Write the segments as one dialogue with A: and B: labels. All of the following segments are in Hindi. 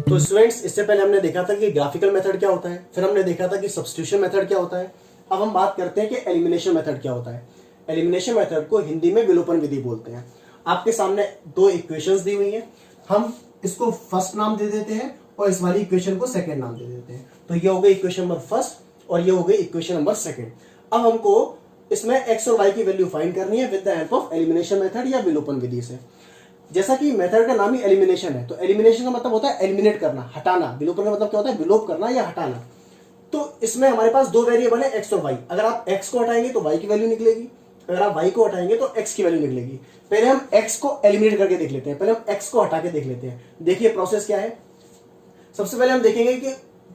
A: तो स्टूडेंट्स, इससे पहले हमने देखा था कि ग्राफिकल मेथड क्या होता है, फिर हमने देखा था कि सब्स्टिट्यूशन मेथड क्या होता है। अब हम बात करते हैं कि एलिमिनेशन मेथड क्या होता है। एलिमिनेशन मेथड को हिंदी में विलोपन विधि बोलते हैं। आपके सामने दो इक्वेशंस दी हुई हैं, हम इसको फर्स्ट नाम दे देते हैं और इस वाली इक्वेशन को सेकंड नाम दे देते हैं। तो ये हो गई इक्वेशन नंबर फर्स्ट और ये हो गई इक्वेशन नंबर सेकंड। अब हमको इसमें एक्स और वाई की वैल्यू फाइंड करनी है with the help of elimination method या विलोपन विधि से। जैसा कि मेथड का नाम ही एलिमिनेशन है, तो एलिमिनेशन का मतलब होता है एलिमिनेट करना, हटाना। विलोपन का मतलब क्या होता है? विलोप करना या हटाना। तो इसमें हमारे पास दो वेरिएबल है, एक्स और वाई। अगर आप एक्स को हटाएंगे तो वाई की वैल्यू निकलेगी, अगर आप वाई को हटाएंगे तो एक्स की वैल्यू निकलेगी। पहले हम एक्स को एलिमिनेट करके देख लेते हैं, पहले हम एक्स को हटा के देख लेते हैं। देखिए प्रोसेस क्या है। सबसे पहले हम देखेंगे कि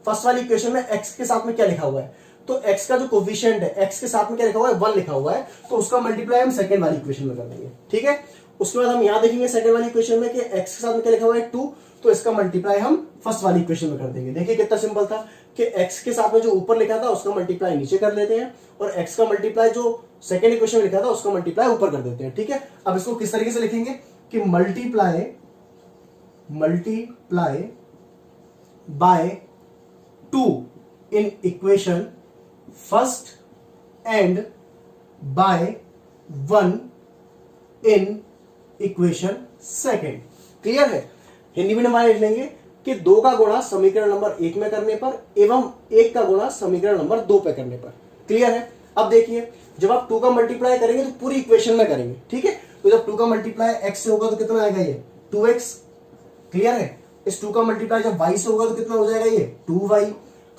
A: फर्स्ट वाली इक्वेशन में एक्स के साथ में क्या लिखा हुआ है। तो एक्स का जो कोफिशिएंट है, एक्स के साथ में क्या लिखा हुआ है? 1 लिखा हुआ है। तो उसका मल्टीप्लाई हम सेकंड वाली इक्वेशन में कर देंगे, ठीक है। उसके बाद हम यहां देखेंगे सेकंड वाली इक्वेशन में कि एक्स के साथ में क्या लिखा हुआ है? 2। तो इसका मल्टीप्लाई हम फर्स्ट वाली इक्वेशन में कर देंगे। देखिए कितना सिंपल था कि एक्स के साथ में जो ऊपर लिखा था उसका मल्टीप्लाई नीचे कर लेते हैं और एक्स का मल्टीप्लाई जो सेकंड इक्वेशन में लिखा था उसका मल्टीप्लाई ऊपर कर देते हैं, ठीक है। अब इसको किस तरीके से लिखेंगे कि multiply by 2 in equation first and by 1 in equation second. Clear है? हिंदी में हमारे लिख लेंगे कि 2 का गुणा समीकरण नंबर 1 में करने पर एवं 1 का गुणा समीकरण नंबर 2 पे करने पर। क्लियर है? अब देखिए, जब आप 2 का मल्टीप्लाई करेंगे तो पूरी इक्वेशन में करेंगे, ठीक है। तो जब 2 का मल्टीप्लाई एक्स से होगा तो कितना आएगा? ये 2x। क्लियर है? इस 2 का मल्टीप्लाई जब y से होगा तो कितना हो जाएगा? ये 2y।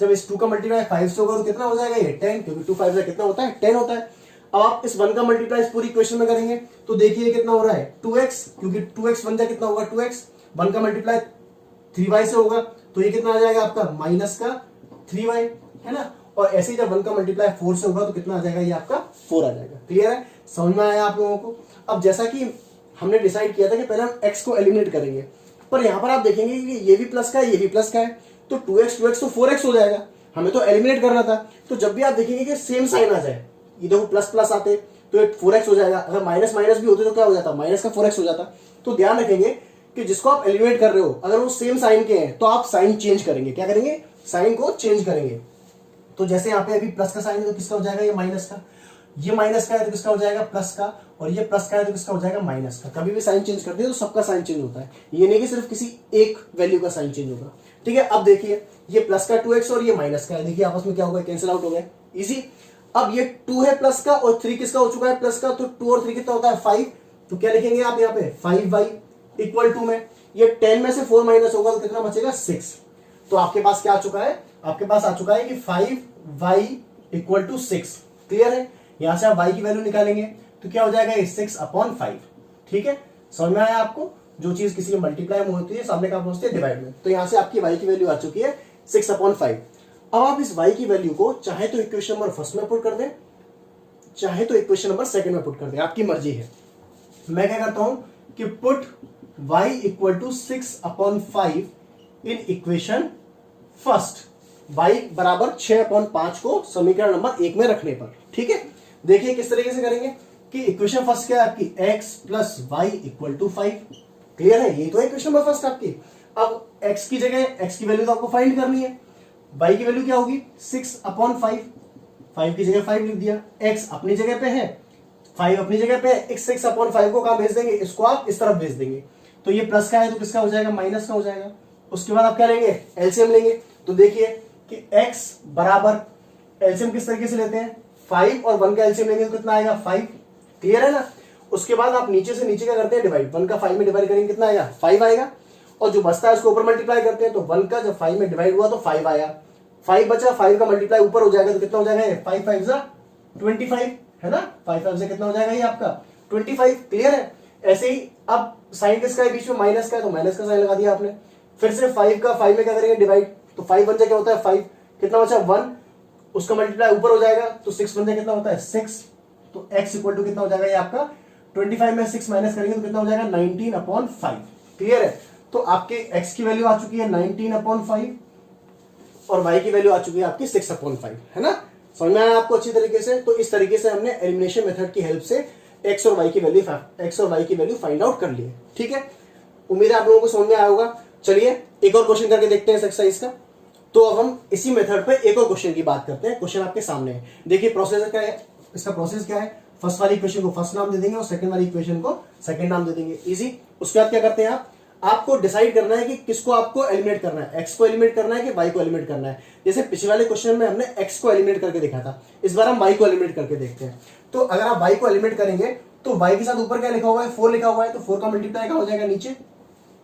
A: जब इस 2 का मल्टीप्लाई 5 से होगा तो कितना हो जाएगा? ये 10, क्योंकि 2 5 से कितना होता है? 10 होता है। अब आप इस 1 का मल्टीप्लाई इस पूरी इक्वेशन में करेंगे तो देखिए कितना हो रहा है? 2x, क्योंकि 2x बन जाए कितना होगा? 2x। 1 का मल्टीप्लाई 3y से होगा तो ये कितना आ जाएगा आपका? माइनस का 3y, है ना। और ऐसे ही जब 1 का मल्टीप्लाई 4 से होगा तो कितना आ जाएगा? ये आपका 4 आ जाएगा। क्लियर है? समझ में आया आप लोगों को? अब जैसा कि हमने डिसाइड किया था कि पहले हम x को एलिमिनेट करेंगे, पर यहां पर आप देखेंगे कि ये भी प्लस का है, ये भी प्लस का है, तो 2x तो 4x हो जाएगा। हमें तो एलिमिनेट करना था। तो जब भी आप देखेंगे कि सेम साइन आ जाए, ये देखो प्लस प्लस आते तो ये 4x हो जाएगा, अगर माइनस माइनस भी होते तो क्या हो जाता? माइनस का 4x हो जाता। तो ध्यान रखेंगे कि जिसको आप एलिमिनेट कर रहे हो अगर वो सेम साइन के हैं तो आप साइन चेंज करेंगे। क्या करेंगे? साइन को चेंज करेंगे। तो जैसे यहाँ पे अभी प्लस का साइन है तो किसका हो जाएगा? ये माइनस का। ये माइनस का है तो किसका हो जाएगा? प्लस का। और ये प्लस का है तो किसका हो जाएगा? माइनस का। कभी भी साइन चेंज करते हैं तो सबका साइन चेंज होता है, ये नहीं कि सिर्फ किसी एक वैल्यू का साइन चेंज होगा, ठीक है। अब देखिए ये प्लस का 2x और ये माइनस का है, देखिए आपस में क्या होगा? कैंसिल आउट हो गया, इजी। अब ये 2 है प्लस का और 3 किसका हो चुका है? प्लस का। तो 2 और 3 कितना होता है? 5। तो क्या लिखेंगे आप यहाँ पे? 5y इक्वल टू में ये 10 में से 4 माइनस होगा तो कितना बचेगा? 6। तो आपके पास क्या आ चुका है? आपके पास आ चुका है कि 5y इक्वल टू 6। क्लियर है? यहां से आप y की वैल्यू निकालेंगे तो क्या हो जाएगा? ये 6/5। ठीक है, समझ में आया आपको? जो चीज किसी में मल्टीप्लाई में होती है सामने का पहुंचती है डिवाइड में। तो यहां से आपकी y की वैल्यू आ चुकी है 6/5। अब आप इस y की वैल्यू को चाहे तो इक्वेशन नंबर फर्स्ट में पुट कर दें, चाहे तो इक्वेशन नंबर सेकंड में पुट कर दें, आपकी मर्जी है। मैं क्या करता हूं कि put y equal to 6/5 in equation first, y बराबर 6/5 को समीकरण नंबर 1 में रखने पर। ठीक है, देखिए किस तरीके से करेंगे कि इक्वेशन फर्स्ट क्या है आपकी? x plus Y equal to 5। Clear है? ये तो है इक्वेशन नंबर फर्स्ट आपकी। अब x की जगह x की वैल्यू तो आपको फाइंड करनी है, y की वैल्यू क्या होगी? 6/5। 5 की जगह 5 लिख दिया, x अपनी जगह पे है, 5 अपनी जगह पे है। 6/5 को कहां भेज देंगे? इसको आप इस तरफ भेज देंगे। तो ये प्लस का है तो किसका हो जाएगा? माइनस का हो जाएगा। उसके बाद आप क्या लेंगे? एलसीएम लेंगे। तो देखिए कि x बराबर एलसीएम किस तरीके से लेते हैं? 5 और 1 का एलसीएम लेंगे तो कितना आएगा? 5। क्लियर है ना? उसके बाद आप नीचे से नीचे क्या करते हैं? डिवाइड। 1 का 5 में डिवाइड करेंगे कितना आएगा? 5 आएगा। और जो बचता है उसको ऊपर मल्टीप्लाई करते हैं, तो 1 का जब 5 में डिवाइड हुआ तो 5 आया। 5 बचा, 5 का मल्टीप्लाई ऊपर हो जाएगा तो कितना हो जाएगा? 5 5 जा 25, है ना? 5 5 से कितना हो जाएगा ये आपका? 25। क्लियर है? ऐसे ही अब साइन किसका है? बीच में माइनस का है तो माइनस का साइन लगा दिया आपने। फिर से 5 का 5 में क्या करेंगे? डिवाइड। तो 5 बन जाए क्या होता है? 5। कितना बचा? 1। उसका मल्टीप्लाई ऊपर हो जाएगा तो 6 बन जाए कितना होता है? 6। तो x इक्वल टू कितना हो जाएगा ये आपका? 25 में 6 माइनस करेंगे तो कितना हो जाएगा? 19/5। क्लियर है? तो आपके x की वैल्यू आ चुकी है 19/5 और y की वैल्यू आ चुकी है आपकी 6/5, है ना? समझ में आया आपको अच्छी तरीके से? तो इस तरीके से हमने एलिमिनेशन मेथड की हेल्प से एक्स और वाई की वैल्यू फाइंड आउट कर लिए। ठीक है, उम्मीद है आप लोगों को समझ में आया होगा। चलिए एक और क्वेश्चन करके देखते हैं इस एक्सरसाइज का। तो अब हम इसी मेथड पे एक और क्वेश्चन की बात करते हैं। क्वेश्चन आपके सामने है, देखिए प्रोसेस क्या है, इसका प्रोसेस क्या है। फर्स्ट वाली इक्वेशन को फर्स्ट नाम दे देंगे और सेकंड वाली इक्वेशन को सेकंड नाम दे देंगे, इजी। उसके बाद क्या करते हैं आपको डिसाइड करना है कि किसको आपको एलिमिनेट करना है, एक्स को एलिमिनेट करना है कि वाई को एलिमिनेट करना है। जैसे पिछले वाले क्वेश्चन में हमने एक्स को एलिमिनेट करके देखा था, इस बार हम वाई को एलिमिनेट करके देखते हैं। तो अगर आप वाई को एलिमिनेट करेंगे तो वाई के साथ ऊपर क्या लिखा हुआ है, 4 लिखा हुआ है, तो 4 का मल्टीप्लाई क्या हो जाएगा नीचे,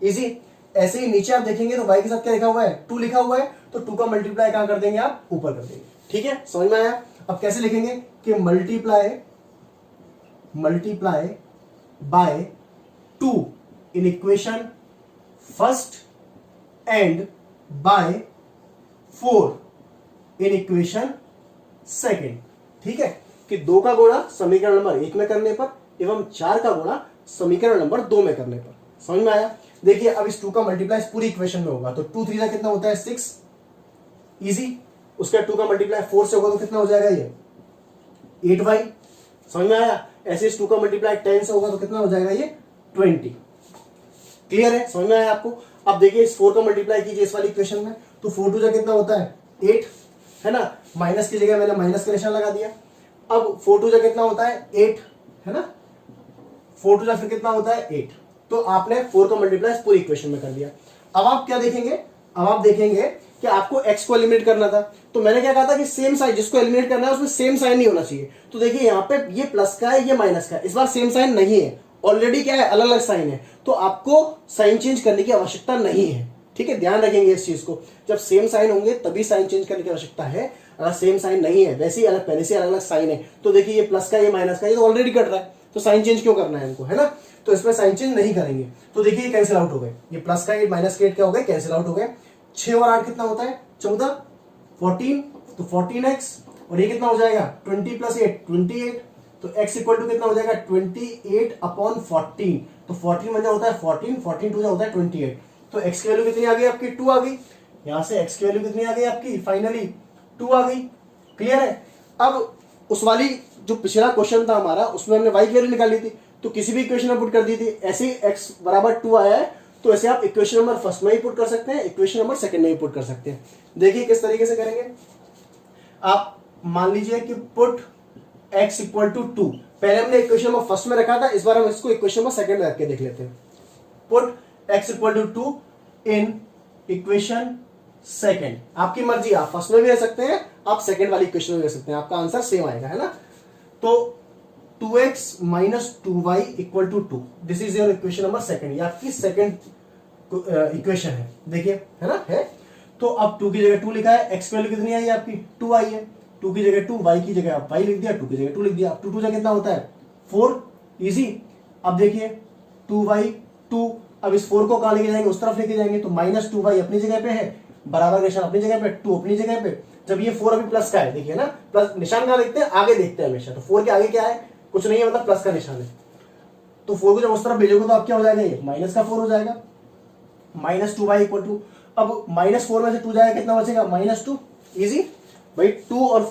A: इजी। ऐसे ही नीचे आप देखेंगे तो वाई के साथ क्या लिखा हुआ है, 2 लिखा हुआ है, तो 2 का मल्टीप्लाई कहां कर देंगे आप, ऊपर कर देंगे। ठीक है, समझ में आया। अब कैसे लिखेंगे कि multiply by 2 in equation first and by 4 in equation second. ठीक है, कि 2 का गुणा समीकरण नंबर 1 में करने पर एवं 4 का गुणा समीकरण नंबर 2 में करने पर। समझ में आया। देखिए अब इस 2 का मल्टीप्लाई पूरी इक्वेशन में होगा, तो 2 3 का कितना होता है 6, इजी। उसका 2 का मल्टीप्लाई 4 से होगा तो कितना हो जाएगा ये 8y। समझ में आया। ऐसे इस 2 का मल्टीप्लाई 10 से होगा तो कितना हो जाएगा ये 20। क्लियर है, समझ में आया आपको। अब देखिए इस 4 का मल्टीप्लाई कीजिए इस वाली इक्वेशन में, तो 4 2 कितना होता है 8, है ना। माइनस की जगह मैंने माइनस का निशान लगा दिया। अब 4 2 कितना होता है 8, है ना। 4 2 फिर कितना होता है 8, तो आपने 4 का मल्टीप्लाई पूरी इक्वेशन में कर दिया। अब आप क्या देखेंगे, अब आप देखेंगे कि आपको x को एलिमिनेट करना था, तो मैंने क्या कहा था कि सेम साइन, जिसको एलिमिनेट करना है उसमें सेम साइन नहीं होना चाहिए। तो देखिए यहाँ पे ये प्लस का है, ये माइनस का है, इस बार सेम साइन नहीं है, ऑलरेडी क्या है अलग अलग साइन है, तो आपको साइन चेंज करने की आवश्यकता नहीं है। ठीक है, ध्यान रखेंगे इस चीज को, जब सेम साइन होंगे तभी साइन चेंज करने की आवश्यकता है। अगर सेम साइन नहीं है, वैसे ही अलग पहले से अलग अलग साइन है, तो देखिए ये प्लस का ये माइनस का, ये तो ऑलरेडी कट रहा है, तो साइन चेंज क्यों करना है इनको, है ना। तो इसमें साइन चेंज नहीं करेंगे। तो देखिए ये कैंसिल आउट हो गए, ये प्लस का 8 माइनस का 8 क्या हो गए, कैंसिल आउट हो गए। 6 और 8 कितना होता है 14, 14, तो 14x, और ये कितना हो जाएगा 20 प्लस 8 28, तो x इक्वल टू कितना हो जाएगा 28/14, तो 14 बन होता है 14, 14 टू होता है 28, तो x की वैल्यू कितनी आ गई आपकी 2 आ गई। यहां से x की वैल्यू कितनी आ गई आपकी, फाइनली 2 आ गई। क्लियर है। अब उस वाली जो पिछला क्वेश्चन था हमारा, उसमें हमने y की वैल्यू निकाली थी, तो किसी भी इक्वेशन में पुट कर दी थी। ऐसे ही x बराबर 2 आया है, तो ऐसे आप इक्वेशन नंबर फर्स्ट में ही पुट कर सकते हैं, इक्वेशन नंबर सेकंड में ही पुट कर सकते हैं। देखिए किस तरीके से करेंगे। आप मान लीजिए कि पुट x इक्वल टू 2, पहले हमने इक्वेशन नंबर फर्स्ट में रखा था, इस बार हम इसको इक्वेशन नंबर सेकंड में रख के देख लेते हैं। Put x equal to 2 in equation second. आपकी मर्जी, आप फर्स्ट में भी रह सकते हैं, आप सेकंड वाली इक्वेशन में रह सकते हैं, आपका आंसर सेम आएगा, है ना। तो 2x minus 2y equal to 2, this is your equation number second, ये आपकी सेकंड इक्वेशन है। देखिए है ना, है। तो अब 2 की जगह 2 लिखा है, x वैल्यू कितनी आई है आपकी 2 आई है, 2 की जगह 2, y की जगह आप y लिख दिया, 2 की जगह 2 लिख दिया। अब 2 2 कितना होता है 4, इजी। अब देखिए 2y 2, अब इस 4 को कहां लेके जाएंगे, उस तरफ लेके जाएंगे, तो माइनस 2y अपनी जगह पे है, बराबर निशान अपनी जगह पे, 2 अपनी जगह पे। जब ये 4 अभी प्लस का है, देखिए ना, प्लस निशान कहां देखते हैं, आगे देखते हैं हमेशा, तो 4 के आगे क्या है, कुछ नहीं है, मतलब प्लस का निशान है। तो 4 को जब उस तरफ भेजोगे तो आप क्या हो जाएगा, ये माइनस का 4 हो जाएगा, माइनस 2y इक्वल टू, अब माइनस 4 में से 2 जाएगा, कितना बचेगा -2, इजी भाई। 2 और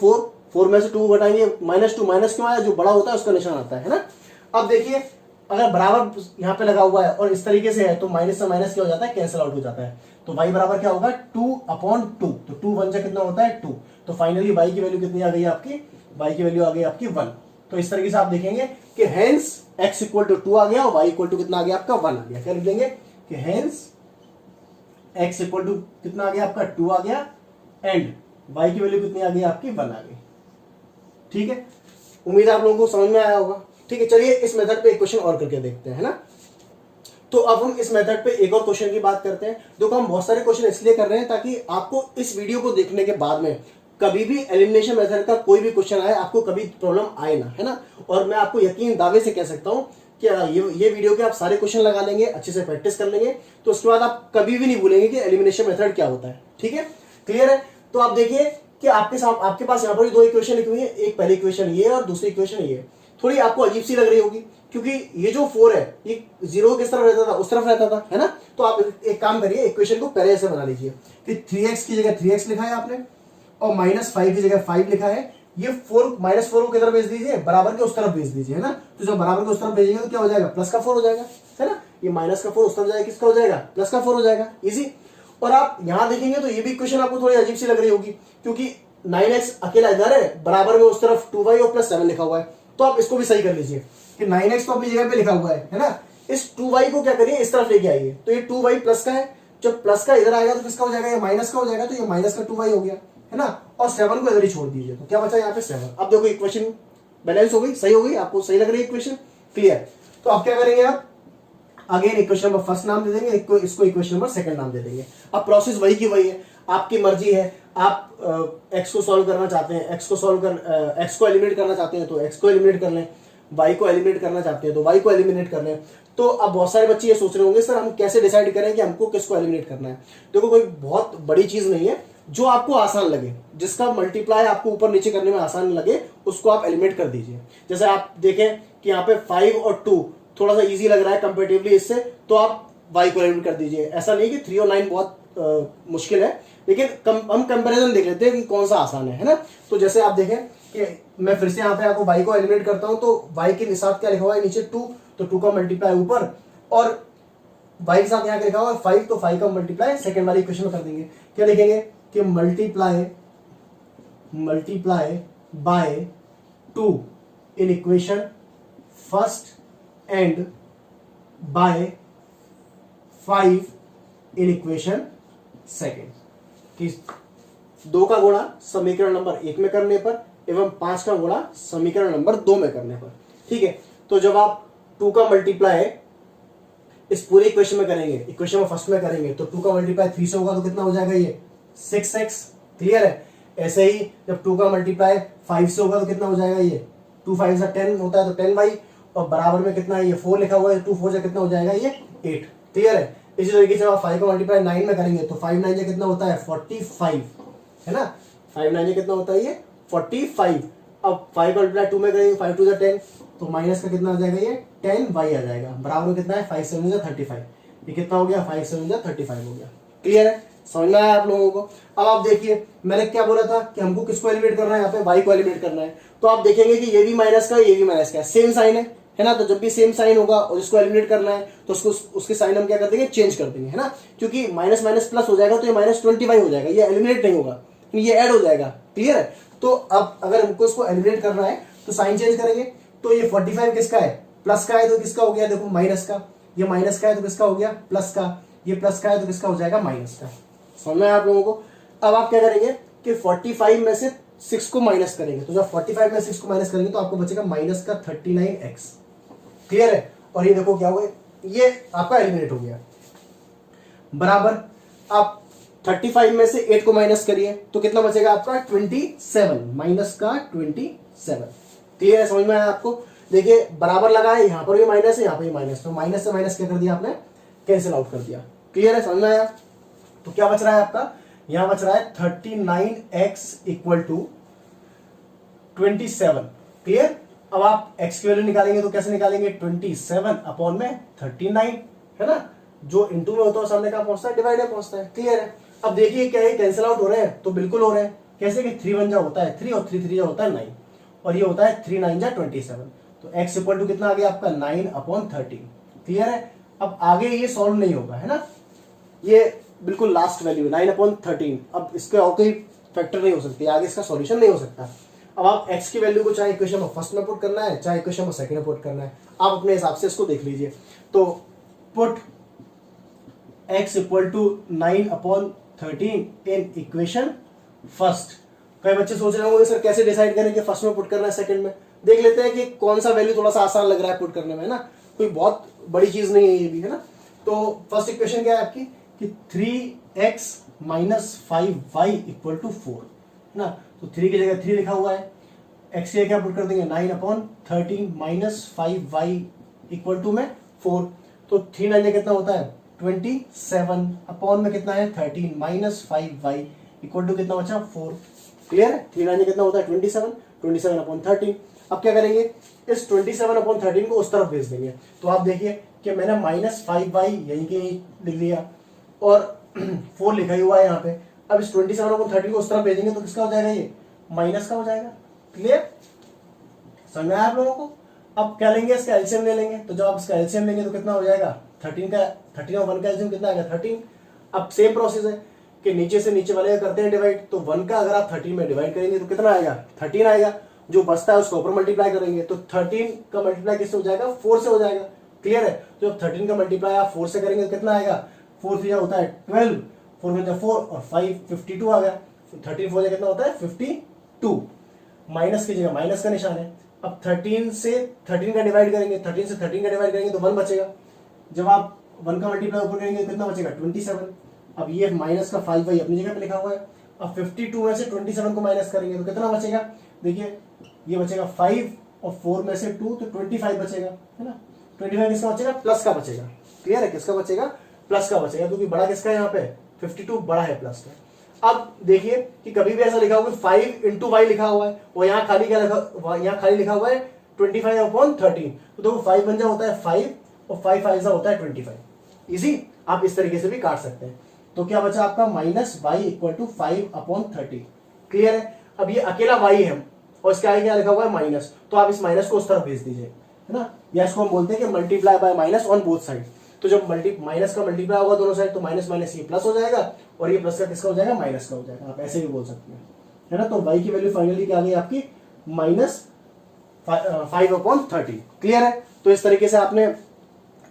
A: 4 में से 2 घटाएंगे, -2, माइनस क्यों आया, जो बड़ा होता है उसका निशान आता है ना। अब देखिए अगर बराबर यहाँ पे लगा हुआ है और इस तरीके से है, तो माइनस से माइनस क्या हो जाता है, कैंसिल आउट हो जाता है। तो y बराबर क्या होगा 2/2, तो 2 1 जा कितना होता है 2, तो फाइनली y की वैल्यू कितनी आ गई आपकी, y की वैल्यू आ गई आपकी 1। तो इस तरीके से आप देखेंगे कि हेंस x इक्वल टू 2 आ गया और y इक्वल टू कितना आ गया आपका 1 आ गया। क्या लिख देंगे कि हेंस x इक्वल टू कितना आ गया आपका 2 आ गया, एंड y की वैल्यू कितनी आ गई आपकी 1 आ गई। ठीक है, उम्मीद है आप लोगों को समझ में आया होगा। ठीक है, चलिए इस मेथड पे एक क्वेश्चन और करके देखते हैं, है ना। तो अब हम इस मेथड पे एक और क्वेश्चन की बात करते हैं। देखो हम बहुत सारे क्वेश्चन इसलिए कर रहे हैं ताकि आपको इस वीडियो को देखने के बाद में कभी भी एलिमिनेशन मेथड का कोई भी क्वेश्चन आए, आपको कभी प्रॉब्लम आए ना, है ना। और मैं आपको यकीन दावे से कह सकता हूं कि ये वीडियो के आप सारे क्वेश्चन लगा लेंगे, अच्छे से प्रैक्टिस कर लेंगे, तो उसके बाद आप कभी भी नहीं भूलेंगे कि एलिमिनेशन मेथड क्या होता है। ठीक है, क्लियर है। तो आप देखिए कि आपके पास यहाँ पर 2 इक्वेशन लिखी हुई है, एक पहली इक्वेशन ये और दूसरी इक्वेशन ये। थोड़ी आपको अजीब सी लग रही होगी क्योंकि ये जो 4 है ये 0 किस तरफ रहता था, उस तरफ रहता था, है ना। तो आप एक काम करिए, इक्वेशन को पहले से बना लीजिए कि 3x की जगह 3x लिखा है आपने और -5 की जगह 5 लिखा है, ये 4 -4 को किधर भेज दीजिए, बराबर के उस तरफ भेज दीजिए, है ना। तो जब बराबर के उस तरफ भेजेंगे तो क्या हो जाएगा, प्लस का 4 हो जाएगा, है ना। ये माइनस का 4 उस तरफ जाएगा, किसका हो जाएगा, प्लस का 4 हो जाएगा, इजी। और आप यहां देखेंगे तो ये भी इक्वेशन आपको थोड़ी अजीब सी लग रही होगी, क्योंकि 9x अकेला इधर है, बराबर में उस तरफ 2y और +7 लिखा हुआ है। तो आप इसको भी सही कर लीजिए कि 9x तो अपनी जगह पे लिखा हुआ है ना। इस 2y को क्या करिए, इस तरफ लेके आइए, तो ये 2y प्लस का है, जब प्लस का इधर आएगा तो किसका हो जाएगा, ये माइनस का हो जाएगा, तो ये माइनस का 2y हो गया, है ना। और 7 को इधर ही छोड़ दीजिए, तो क्या बचा यहाँ पे 7। अब देखो इक्वेशन बैलेंस हो गई, सही हो गई, आपको सही लग रही है इक्वेशन, क्लियर। तो अब क्या करेंगे आप, अगेन इक्वेशन नंबर फर्स्ट नाम दे देंगे, इसको इक्वेशन नंबर सेकंड नाम दे देंगे। अब प्रोसेस वही की वही है, आपकी मर्जी है, आप x को सॉल्व करना चाहते हैं, x को एलिमिनेट करना चाहते हैं तो x को एलिमिनेट कर लें, y को एलिमिनेट करना चाहते हैं तो y को एलिमिनेट कर लें। तो अब बहुत सारे बच्चे ये सोच रहे होंगे सर हम कैसे डिसाइड करें कि हमको किसको एलिमिनेट करना है। देखो कोई बहुत बड़ी चीज नहीं है, जो आपको आसान लगे, जिसका मल्टीप्लाई आपको ऊपर नीचे करने में आसान लगे, उसको आप एलिमिनेट कर दीजिए। जैसे आप देखें कि यहाँ पे 5 और 2 थोड़ा सा इजी लग रहा है कंपेरेटिवली इससे, तो आप y को एलिमिनेट कर दीजिए। ऐसा नहीं कि 3 और 9 बहुत मुश्किल है, लेकिन हम कंपैरिजन देख लेते हैं कि कौन सा आसान है ना। तो जैसे आप देखें कि मैं फिर से यहाँ पे आपको y को एलिमिनेट करता हूं, तो y के साथ क्या लिखा हुआ है नीचे 2, तो 2 का मल्टीप्लाई ऊपर, और y के साथ यहाँ लिखा हुआ है 5, तो 5 का मल्टीप्लाई सेकंड वाली इक्वेशन में कर देंगे। क्या लिखेंगे कि multiply by 2 in equation first and by 5 in equation second, कि 2 का गुणा समीकरण नंबर 1 में करने पर एवं 5 का गुणा समीकरण नंबर 2 में करने पर, ठीक है। तो जब आप 2 का मल्टीप्लाई इस पूरे इक्वेशन में करेंगे, इक्वेशन में फर्स्ट में करेंगे, तो 2 का मल्टीप्लाई 3 से होगा तो कितना हो जाएगा, ये 6x, क्लियर है। ऐसे ही जब 2 का मल्टीप्लाई 5 से होगा तो कितना हो जाएगा, ये 2 5 से 10 होता है तो 10y, और बराबर में कितना है, ये 4 लिखा हुआ है, 2 4 से कितना हो जाएगा, ये 8, क्लियर है। इसी तरीके से आप 5 का मल्टीप्लाई 9 में करेंगे तो 5 9 से कितना होता है, 45, है ना। 5 9 से कितना होता है, ये 45। अब 5 का मल्टीप्लाई 2 में करेंगे, 5 2 से 10, तो माइनस का कितना आ जाएगा, ये 10y आ जाएगा, बराबर में कितना है, 5 7 से 35, ये कितना हो गया, 5 7 से 35 हो गया, क्लियर है। समझ में आया आप लोगों को। अब आप देखिए मैंने क्या बोला था कि हमको किसको एलिमिनेट करना है, यहाँ पे y को एलिमिनेट करना है। तो आप देखेंगे कि ये भी माइनस का, ये भी माइनस का, सेम साइन है ना। तो जब भी सेम साइन होगा और इसको एलिमिनेट करना है तो उसके साइन हम क्या कर देंगे, चेंज कर देंगे, है ना। क्योंकि माइनस माइनस प्लस हो जाएगा तो ये -25 हो जाएगा, ये एलिमिनेट नहीं होगा, ये ऐड हो जाएगा, क्लियर है। तो अब अगर हमको इसको एलिमिनेट करना है तो साइन चेंज करेंगे, तो ये 45 किसका है, प्लस का है, तो किसका हो गया, देखो माइनस का। ये माइनस का है तो किसका हो गया, प्लस का। ये प्लस का है तो किसका हो जाएगा, माइनस का। समझ में आप लोगों को। अब आप क्या करेंगे कि 45 में से 6 को माइनस करेंगे, तो जब 45 में 6 को माइनस करेंगे तो आपको बचेगा माइनस का 39x, क्लियर है। और ये देखो क्या हुआ, ये आपका एलिमिनेट हो गया, बराबर। आप 35 में से 8 को माइनस करिए तो कितना बचेगा आपका, 27, माइनस का 27, क्लियर है। समझ में आया आपको। देखिए बराबर लगा है, यहाँ पर भी माइनस है, यहाँ पर भी माइनस, तो माइनस से माइनस क्या कर दिया आपने, कैंसिल आउट कर दिया, क्लियर है, समझ में आया। तो क्या बच रहा है आपका, यहां बच रहा है 39x इक्वल टू 27, क्लियर। अब आप x की वैल्यू निकालेंगे तो कैसे निकालेंगे, 27 अपॉन में 39, है ना। जो इंटू में होता है सामने का पहुंचता है, डिवाइड में पहुंचता है, क्लियर है। अब देखिए क्या है, कैंसिल आउट हो रहे हैं, तो बिल्कुल हो रहे हैं। कैसे कि 3 1 जा होता है 3 और 3 3 जा होता है 9, और ये होता है 3 9 जा 27, तो x इक्वल टू कितना आ गया आपका, 9 अपॉन 13, क्लियर है। अब आगे ये सॉल्व नहीं होगा, है ना, ये बिल्कुल लास्ट वैल्यू 9 अपॉन 13, अब इसके और कोई फैक्टर नहीं हो सकती, आगे इसका सॉल्यूशन नहीं हो सकता। अब आप x की वैल्यू को चाहे इक्वेशन में फर्स्ट में पुट करना है, चाहे इक्वेशन में सेकंड में पुट करना है, आप अपने हिसाब से इसको देख लीजिए। तो put x equal to 9 upon 13 in equation first. कई बच्चे सोच रहे होंगे सर कैसे डिसाइड करें कि फर्स्ट में पुट करना है सेकंड में। देख लेते हैं कि कौन सा वैल्यू थोड़ा सा आसान लग रहा है पुट करने में, है ना, कोई बहुत बड़ी चीज नहीं है ये भी, है ना। तो फर्स्ट इक्वेशन क्या है आपकी कि 3x minus 5y equal to 4, है ना। तो 3 की जगह 3 लिखा हुआ है, x की क्या पुट कर देंगे 9 upon 13 minus 5y equal to में 4, तो 3 9 कितना होता है 27 अपॉन में कितना है 13 माइनस 5y इक्वल टू कितना बचा 4, क्लियर है। 3 9 कितना होता है 27 अपॉन 13। अब क्या करेंगे, इस 27 अपॉन 13 को उस तरफ भेज देंगे। तो आप देखिए कि मैंने माइनस 5y यहीं के लिख लिया और 4 लिखा ही हुआ है यहाँ पे। अब इस 27 अपॉन 13 को उस तरफ भेजेंगे तो किसका हो जाएगा, ये माइनस का हो जाएगा, क्लियर, समझ में आया आप लोगों को। अब क्या लेंगे, इसका एलसीएम ले लेंगे। तो जब आप इसका एलसीएम लेंगे तो कितना हो जाएगा 13 और 1 का एलसीएम कितना आएगा 13। अब सेम प्रोसेस है कि नीचे से नीचे वाले का करते हैं डिवाइड, तो 1 का अगर आप 13 में डिवाइड करेंगे तो कितना आएगा 13 आएगा। जो बचता है उसको ऊपर मल्टीप्लाई करेंगे तो 13 का मल्टीप्लाई किससे हो जाएगा 4 से हो जाएगा। क्लियर है। तो जब 13 का मल्टीप्लाई आप 4 से करेंगे तो कितना आएगा 4 3 होता है 12, 4 में 4 और 5 52 आ गया। 13 4 कितना होता है 52। माइनस की जगह माइनस का निशान है। अब 13 से 13 का डिवाइड करेंगे, 13 से 13 का डिवाइड करेंगे तो 1 बचेगा। जब आप 1 का मल्टीप्लाई ऊपर करेंगे तो कितना बचेगा 27। अब ये माइनस का 5 भाई अपनी जगह पे लिखा हुआ है। अब 52 में से 27 को माइनस करेंगे तो कितना बचेगा, देखिए ये बचेगा 5 और 4 में से 2 तो 25 बचेगा, है ना। 25 किसका बचेगा प्लस का बचेगा। क्लियर है, किसका बचेगा प्लस का बचेगा, क्योंकि बड़ा किसका है यहाँ पे 52 बड़ा है प्लस का। अब देखिए कि कभी भी ऐसा लिखा हुआ 5 इंटू वाई लिखा हुआ है और यहाँ खाली क्या लिखा, यहाँ खाली लिखा हुआ है 25/13। तो देखो 5 बन जा होता है 5 और 5 5 होता है 25। इजी, आप इस तरीके से भी काट सकते हैं। तो क्या बचा आपका minus Y equal to 5/30। Clear है। अब ये अकेला वाई है और इसके आगे क्या लिखा हुआ है माइनस, तो आप इस माइनस को उस तरफ भेज दीजिए, है ना। या इसको हम बोलते हैं कि multiply bye minus on both side. तो जब माइनस का मल्टीप्लाई होगा दोनों साइड तो माइनस माइनस ये प्लस हो जाएगा और ये प्लस का किसका हो जाएगा माइनस का हो जाएगा। आप ऐसे भी बोल सकते हैं, है ना। तो y की वैल्यू फाइनली क्या आ गई आपकी -5/30। क्लियर है। तो इस तरीके से आपने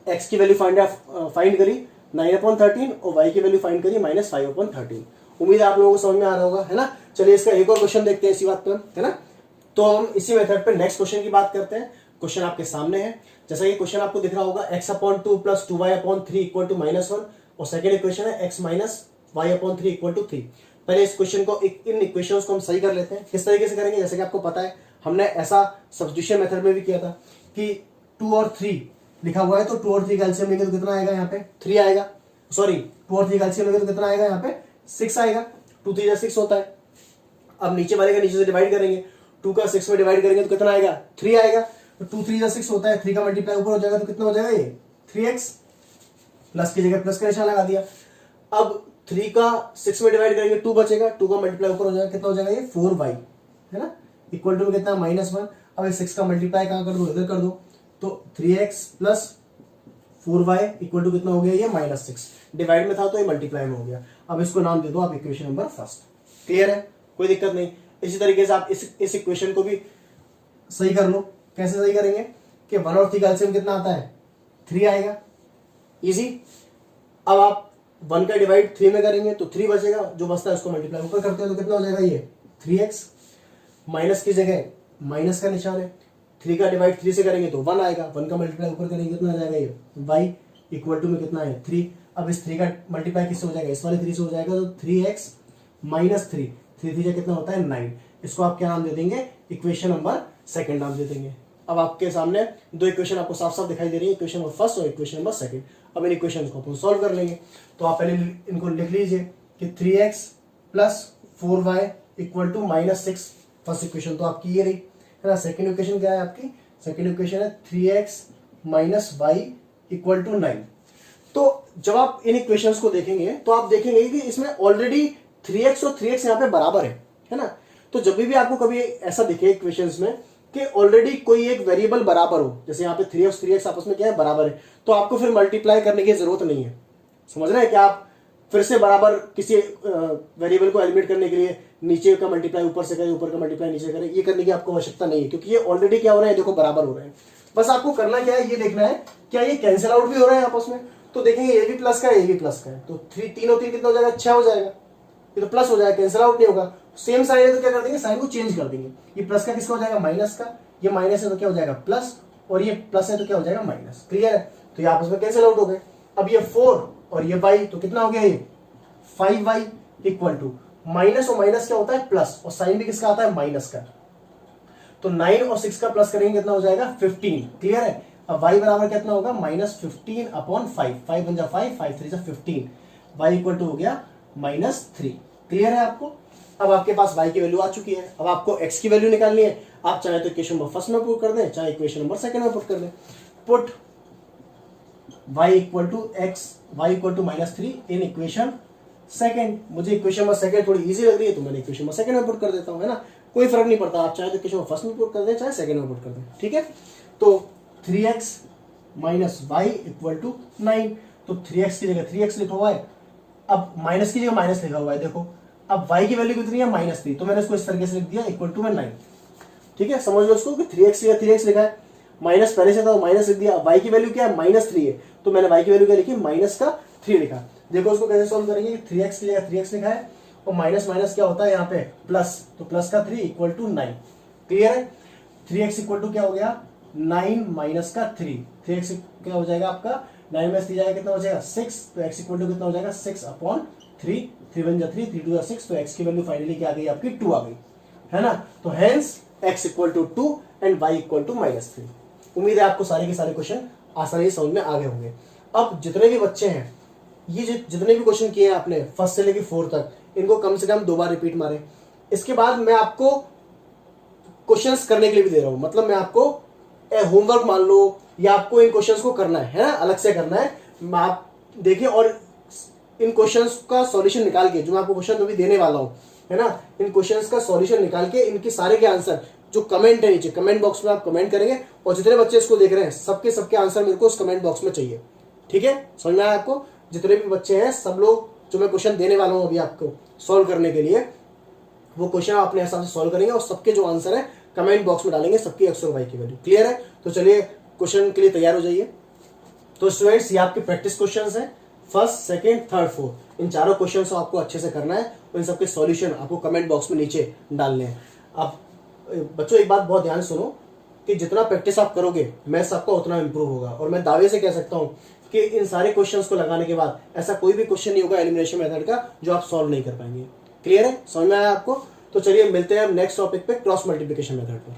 A: x की वैल्यू फाइंड करी 9/13 और y की वैल्यू फाइंड करी -5/13। उम्मीद है आप लोगों को समझ में आ रहा होगा, है ना। चलिए इसका एक और क्वेश्चन देखते हैं इसी बात पर, है ना। तो हम इसी मेथड पे नेक्स्ट क्वेश्चन की बात करते हैं। क्वेश्चन आपके सामने है, जैसा ये क्वेश्चन आपको दिख रहा होगा x/2 + 2y/3 = -1 और सेकंड इक्वेशन है x - y/3 = 3। पहले इस क्वेश्चन को इन इक्वेशंस को हम सही कर लेते हैं। किस तरीके से करेंगे, जैसे कि आपको पता है हमने ऐसा सब्स्टिट्यूशन मेथड में भी किया था कि 2 और 3 लिखा हुआ है तो 2 और 3 का एलसीएम लेंगे तो कितना आएगा यहाँ पे 3 आएगा। सॉरी 2 और 3 का एलसीएम लेंगे तो कितना आएगा यहाँ पे 6 आएगा। 2 3 6 होता है। अब नीचे वाले का नीचे से डिवाइड करेंगे, 2 का 6 में डिवाइड करेंगे तो कितना आएगा 3 आएगा। तो 2 3 6 होता है, 3 का मल्टीप्लाई ऊपर हो जाएगा तो कितना हो जाएगा ये 3x। प्लस की जगह प्लस का निशान लगा दिया। अब 3 का 6 में डिवाइड करेंगे 2 बचेगा, 2 का मल्टीप्लाई ऊपर हो जाएगा कितना हो जाएगा ये 4y, है ना। इक्वल टू कितना -1। अब 6 का मल्टीप्लाई कहाँ कर दो इधर कर दो तो 3x + 4y = कितना हो गया ये -6। डिवाइड में था तो ये मल्टीप्लाई में हो गया। अब इसको नाम दे दो आप इक्वेशन नंबर फर्स्ट। क्लियर है, कोई दिक्कत नहीं। इसी तरीके से आप इस इक्वेशन को भी सही कर लो। कैसे सही करेंगे कि 1 और 3 का एलसीएम कितना आता है 3 आएगा। इजी। अब आप 1 का डिवाइड 3 में करेंगे तो 3 बचेगा, जो बचता है उसको मल्टीप्लाई ऊपर करते हैं तो कितना हो जाएगा ये 3x। माइनस की जगह माइनस का निशान है, 3 का डिवाइड 3 से करेंगे तो 1 आएगा, 1 का मल्टीप्लाई ऊपर करेंगे कितना आ जाएगा ये y = में कितना है 3। अब इस 3 का मल्टीप्लाई किससे हो जाएगा इस वाले 3 से हो जाएगा तो 3x - 3 3 3 कितना होता है 9। इसको आप क्या नाम दे देंगे इक्वेशन नंबर सेकंड नाम दे देंगे। अब आपके सामने दो इक्वेशन आपको साफ साफ दिखाई दे रही है, इक्वेशन नंबर फर्स्ट और इक्वेशन नंबर सेकंड। अब इन इक्वेशन को अपन सॉल्व कर लेंगे। तो आप पहले इनको लिख लीजिए कि 3x + 4y = -6। फर्स्ट इक्वेशन तो आपकी ये रही, है ना। सेकंड इक्वेशन क्या है आपकी, सेकंड इक्वेशन है 3x - y = 9। तो जब आप इन इक्वेशंस को देखेंगे तो आप देखेंगे कि इसमें ऑलरेडी 3x और 3x यहाँ पे बराबर है ना। तो जब भी आपको कभी ऐसा दिखे इक्वेशंस में कि ऑलरेडी कोई एक वेरिएबल बराबर हो, जैसे यहाँ पे 3x 3x आपस में क्या है बराबर है, तो आपको फिर मल्टीप्लाई करने की जरूरत नहीं है। समझ रहे हैं कि आप फिर से बराबर किसी वेरिएबल को एलिमिनेट करने के लिए नीचे का मल्टीप्लाई ऊपर से करें, ऊपर का मल्टीप्लाई नीचे करें, ये करने की आपको आवश्यकता नहीं है, क्योंकि ये ऑलरेडी क्या हो रहा है देखो बराबर हो रहे हैं। बस आपको करना क्या है ये देखना है क्या ये कैंसिल आउट भी हो रहे हैं आपस में। तो देखेंगे ये भी प्लस का है ये भी प्लस का है, तो 3 और 3 कितना हो जाएगा 6 हो जाएगा, ये तो प्लस हो जाएगा, कैंसिल आउट नहीं होगा। सेम साइन है तो क्या कर देंगे साइन को चेंज कर देंगे। ये प्लस का किसका हो जाएगा माइनस का, ये माइनस है तो क्या हो जाएगा प्लस, और ये प्लस है तो क्या हो जाएगा माइनस। क्लियर है, तो ये आपस में कैंसिल आउट हो गए। अब ये 4 और ये y तो कितना हो गया ये 5y = माइनस और माइनस क्या होता है प्लस, और साइन भी किसका आता है माइनस का। तो 9 और 6 का प्लस करेंगे कितना हो जाएगा 15। क्लियर है। अब y बराबर कितना होगा -15/5, 5 बन जा 5, 5 3 जा 15, y = हो गया -3। क्लियर है आपको। अब आपके पास y की वैल्यू आ चुकी है। अब आपको x की वैल्यू निकालनी है। आप चाहे तो इक्वेशन नंबर फर्स्ट में पुट कर दें, चाहे इक्वेशन नंबर सेकंड में पुट कर दें। पुट y = -3 इन इक्वेशन सेकंड। मुझे इक्वेशन नंबर सेकंड थोड़ी इजी लग रही है तो मैंने इक्वेशन नंबर सेकंड में पुट कर देता हूं, है ना। कोई फर्क नहीं पड़ता, आप चाहे तो क्वेश्चन को फर्स्ट में पुट कर दें चाहे सेकंड में पुट कर दें, ठीक है। तो 3x minus Y equal to 9, तो 3x की जगह 3x लिखा हुआ है, अब माइनस की जगह माइनस लिखा हुआ है, देखो अब y की वैल्यू कितनी है -3, तो मैंने इसको इस तरीके से लिख दिया इक्वल टू में 9, ठीक है। समझ लो इसको कि 3x की जगह 3x लिखा है, माइनस पहले से था तो माइनस लिख दिया, अब y की वैल्यू क्या है -3 है, तो मैंने y की वैल्यू क्या लिखी -3 लिखा। देखो उसको कैसे सॉल्व करेंगे, 3x की जगह 3x लिखा है और माइनस माइनस क्या होता है यहाँ पे प्लस, तो प्लस का 3 इक्वल टू 9, क्लियर है। 3x इक्वल टू क्या हो गया 9 माइनस का 3, 3x क्या हो जाएगा आपका 9 में 3 जाएगा कितना हो जाएगा 6, तो x इक्वल टू कितना हो जाएगा 6/3, 3 1 जा 3, 3 2 जा 6, तो x की वैल्यू फाइनली क्या आ गई आपकी 2 आ गई, है ना। तो hence x equal to 2 and y equal to -3। उम्मीद है आपको सारे के सारे क्वेश्चन आसानी से समझ में आ गए होंगे। अब जितने भी बच्चे हैं ये जितने भी क्वेश्चन किए हैं आपने फर्स्ट से लेकर 4 तक, इनको कम से कम 2 बार रिपीट मारे। इसके बाद मैं आपको क्वेश्चंस करने के लिए भी दे रहा हूं, मतलब मैं आपको होमवर्क मान लो या आपको इन क्वेश्चंस को करना है ना, अलग से करना है, आप देखिए और इन क्वेश्चंस का सॉल्यूशन निकाल के, जो मैं आपको क्वेश्चन अभी देने वाला हूं, है ना, इन क्वेश्चंस का सॉल्यूशन निकाल के इनके सारे के आंसर जो कमेंट है नीचे कमेंट बॉक्स में आप कमेंट करेंगे, और जितने बच्चे इसको देख रहे हैं सबके सबके आंसर मेरे को उस कमेंट बॉक्स में चाहिए, ठीक है। समझ में आया आपको, जितने भी बच्चे हैं सब लोग जो मैं क्वेश्चन देने वाला हूं अभी आपको सॉल्व करने के लिए, वो क्वेश्चन आप अपने हिसाब से सॉल्व करेंगे और सबके जो आंसर है कमेंट बॉक्स में डालेंगे, सबकी x और y की वैल्यू, क्लियर है। तो चलिए क्वेश्चन के लिए तैयार हो जाइए। तो स्टूडेंट्स ये आपके प्रैक्टिस क्वेश्चंस हैं, फर्स्ट सेकंड थर्ड फोर्थ, इन चारों क्वेश्चंस को आपको अच्छे से करना है और इन सबके सॉल्यूशन आपको कमेंट बॉक्स में नीचे डालने हैं। अब बच्चों एक बात बहुत ध्यान से सुनो कि जितना प्रैक्टिस आप करोगे मैथ्स आपका उतना इंप्रूव होगा, और मैं दावे से कह सकता हूं कि इन सारे क्वेश्चंस को लगाने के बाद ऐसा कोई भी क्वेश्चन नहीं होगा एलिमिनेशन मेथड का जो आप सॉल्व नहीं कर पाएंगे, क्लियर है, समझ में आया आपको। तो चलिए मिलते हैं नेक्स्ट टॉपिक पे क्रॉस मल्टीप्लिकेशन मेथड पर।